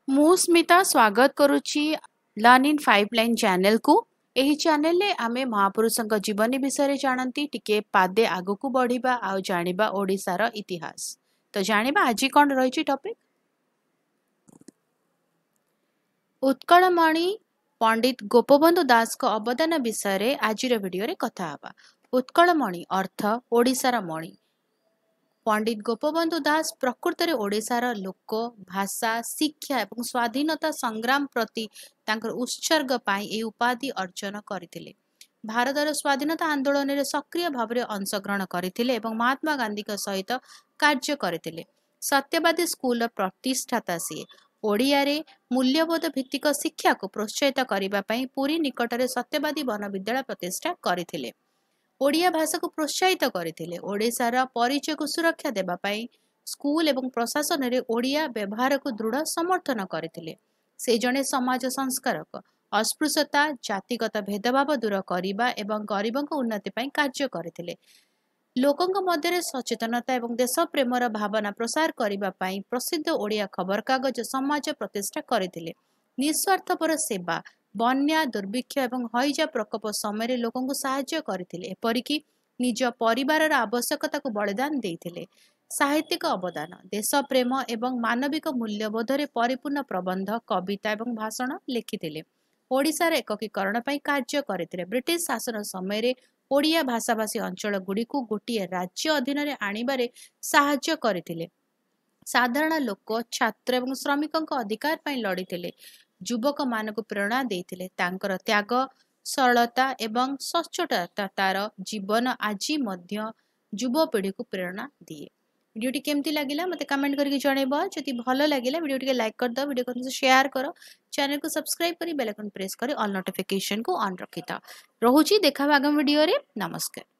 ମୁଁ ସ୍ମିତା स्वागत करुच्ची learn in 5 line channel को। एही चैनल ले आमे महापुरुषଙ୍କ जीवनी विषय जानती टिके पादे आगु को बढ़िबा आ जानिबा ओडिसार इतिहास। तो जानिबा आज कोन रहिछि टॉपिक उत्कलमणि पंडित गोपबंधु दास को अवदान विषय रे आजिर वीडियो रे कथा हबा। उत्कलमणि अर्थ ओडिसार मणि। पंडित गोपबंधु दास प्रकृत में ओडिशार लोक भाषा शिक्षा और स्वाधीनता संग्राम प्रति तांकर उत्सर्ग पाई ए उपाधि अर्जन करथिले। भारतर स्वाधीनता आंदोलन में सक्रिय भाव में अंशग्रहण करथिले एवं महात्मा गांधी के सहित कार्य करथिले। सत्यवादी स्कूल प्रतिष्ठाता सी ओडिया रे मूल्यबोध भित्तिक शिक्षा को प्रोत्साहित करने पुरी निकट में सत्यवादी वन विद्यालय प्रतिष्ठा करथिले। ओडिया भाषा को प्रोत्साहित करथिले। ओडिशार परिचय को सुरक्षा देबा पई स्कूल एवं प्रशासन रे ओडिया व्यवहार को दृढ़ समर्थन करथिले। से जने समाज संस्कारक अस्पृश्यता जातिगत भेदभाव दूर करिबा एवं गरीबों उन्नति पई कार्य करथिले। लोकंक मध्य सचेतनता एवं देश प्रेमर भावना प्रसार करने पई प्रसिद्ध ओडिया खबर कागज समाज प्रतिष्ठा करथिले। निस्वार्थपर सेवा बन्या दुर्भिक्ष एवं हईजा प्रकोप समय लोकों को साहाय्य करथिले। एपरिकी निज परिवार आवश्यकता को बलिदान देथिले। साहित्यिक अवदान देश प्रेम एवं मानविक मूल्यबोध रे परिपूर्ण प्रबंध कविता एवं भाषण लिखिथिले। ओडिशार एककीकरण पई कार्य करथिले। ब्रिटिश शासन समय रे ओडिया भाषाभाषी अंचल गुड़ी को गोटे राज्य अधीन रे आनिबारे साहाय्य करथिले। साधारण लोक छात्र एवं श्रमिकों अधिकार पई लड़िथिले। युवक मान को प्रेरणा देथिले। तांकर त्याग सरलता एवं सच्चोटता तार जीवन आज मध्य युवपीढ़ी को प्रेरणा दिए। वीडियोटी केमती लगिला मते कमेंट करके जणेबो। जदि भलो लागिला वीडियो टिके लाइक कर दो, वीडियो को शेयर करो, चैनल को सब्सक्राइब करी बेल आइकन प्रेस करी ऑल नोटिफिकेशन को ऑन रखिता। रहुची देखा आगामी वीडियो रे। नमस्कार।